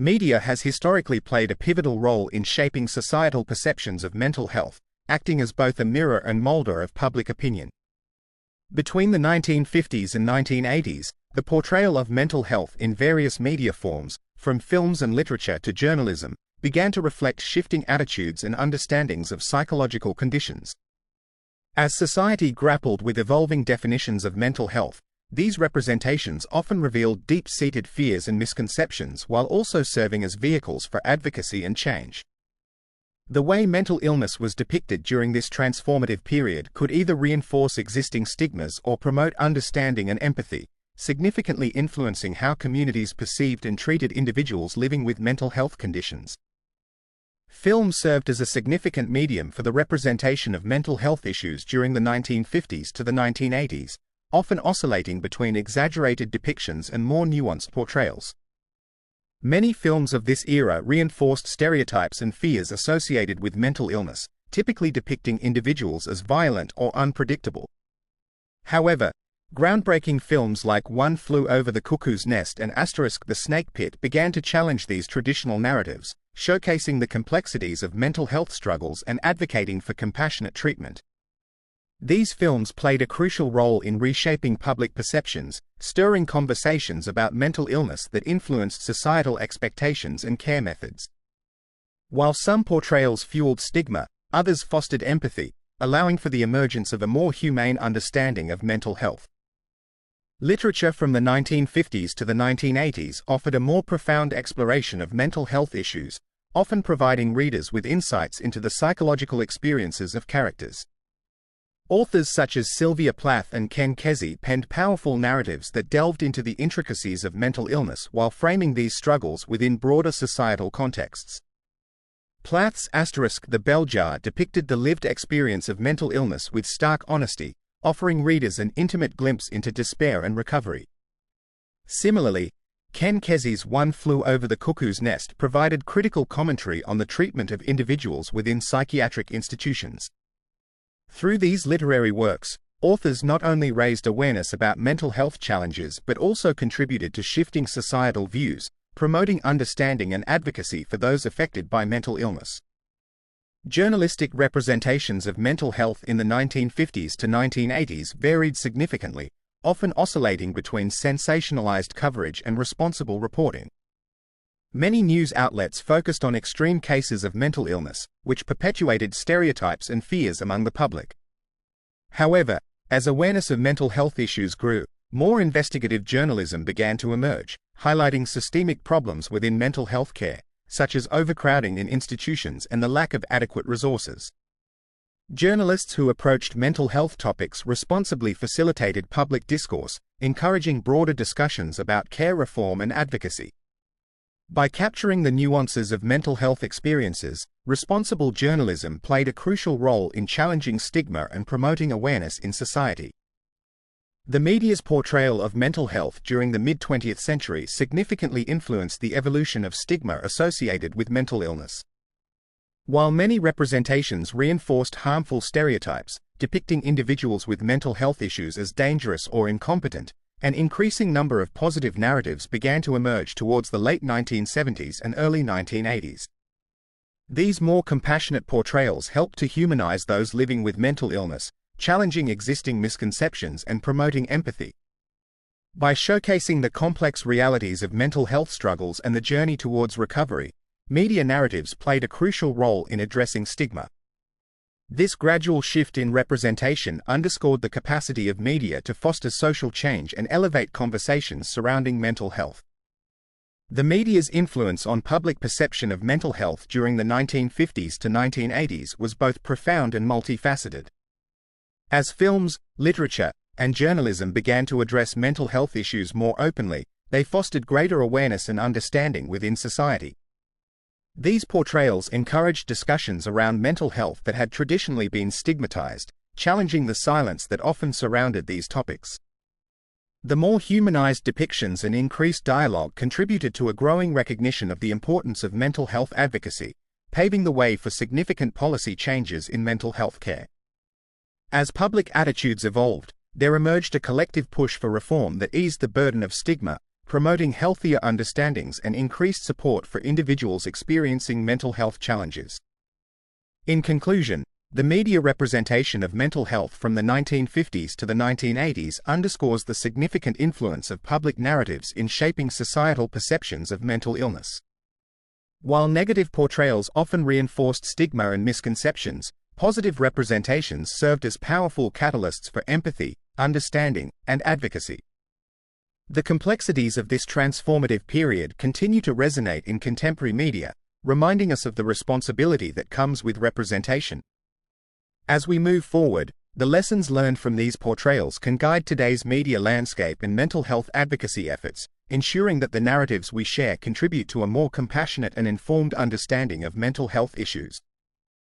Media has historically played a pivotal role in shaping societal perceptions of mental health, acting as both a mirror and molder of public opinion. Between the 1950s and 1980s, the portrayal of mental health in various media forms, from films and literature to journalism, began to reflect shifting attitudes and understandings of psychological conditions. As society grappled with evolving definitions of mental health, these representations often revealed deep-seated fears and misconceptions while also serving as vehicles for advocacy and change. The way mental illness was depicted during this transformative period could either reinforce existing stigmas or promote understanding and empathy, significantly influencing how communities perceived and treated individuals living with mental health conditions. Film served as a significant medium for the representation of mental health issues during the 1950s to the 1980s, often oscillating between exaggerated depictions and more nuanced portrayals. Many films of this era reinforced stereotypes and fears associated with mental illness, typically depicting individuals as violent or unpredictable. However, groundbreaking films like One Flew Over the Cuckoo's Nest and *The Snake Pit began to challenge these traditional narratives, showcasing the complexities of mental health struggles and advocating for compassionate treatment. These films played a crucial role in reshaping public perceptions, stirring conversations about mental illness that influenced societal expectations and care methods. While some portrayals fueled stigma, others fostered empathy, allowing for the emergence of a more humane understanding of mental health. Literature from the 1950s to the 1980s offered a more profound exploration of mental health issues, often providing readers with insights into the psychological experiences of characters. Authors such as Sylvia Plath and Ken Kesey penned powerful narratives that delved into the intricacies of mental illness while framing these struggles within broader societal contexts. Plath's *The Bell Jar* depicted the lived experience of mental illness with stark honesty, offering readers an intimate glimpse into despair and recovery. Similarly, Ken Kesey's One Flew Over the Cuckoo's Nest provided critical commentary on the treatment of individuals within psychiatric institutions. Through these literary works, authors not only raised awareness about mental health challenges but also contributed to shifting societal views, promoting understanding and advocacy for those affected by mental illness. Journalistic representations of mental health in the 1950s to 1980s varied significantly, often oscillating between sensationalized coverage and responsible reporting. Many news outlets focused on extreme cases of mental illness, which perpetuated stereotypes and fears among the public. However, as awareness of mental health issues grew, more investigative journalism began to emerge, highlighting systemic problems within mental health care, such as overcrowding in institutions and the lack of adequate resources. Journalists who approached mental health topics responsibly facilitated public discourse, encouraging broader discussions about care reform and advocacy. By capturing the nuances of mental health experiences, responsible journalism played a crucial role in challenging stigma and promoting awareness in society. The media's portrayal of mental health during the mid-20th century significantly influenced the evolution of stigma associated with mental illness. While many representations reinforced harmful stereotypes, depicting individuals with mental health issues as dangerous or incompetent, an increasing number of positive narratives began to emerge towards the late 1970s and early 1980s. These more compassionate portrayals helped to humanize those living with mental illness, challenging existing misconceptions and promoting empathy. By showcasing the complex realities of mental health struggles and the journey towards recovery, media narratives played a crucial role in addressing stigma. This gradual shift in representation underscored the capacity of media to foster social change and elevate conversations surrounding mental health. The media's influence on public perception of mental health during the 1950s to 1980s was both profound and multifaceted. As films, literature, and journalism began to address mental health issues more openly, they fostered greater awareness and understanding within society. These portrayals encouraged discussions around mental health that had traditionally been stigmatized, challenging the silence that often surrounded these topics. The more humanized depictions and increased dialogue contributed to a growing recognition of the importance of mental health advocacy, paving the way for significant policy changes in mental health care. As public attitudes evolved, there emerged a collective push for reform that eased the burden of stigma, promoting healthier understandings and increased support for individuals experiencing mental health challenges. In conclusion, the media representation of mental health from the 1950s to the 1980s underscores the significant influence of public narratives in shaping societal perceptions of mental illness. While negative portrayals often reinforced stigma and misconceptions, positive representations served as powerful catalysts for empathy, understanding, and advocacy. The complexities of this transformative period continue to resonate in contemporary media, reminding us of the responsibility that comes with representation. As we move forward, the lessons learned from these portrayals can guide today's media landscape and mental health advocacy efforts, ensuring that the narratives we share contribute to a more compassionate and informed understanding of mental health issues.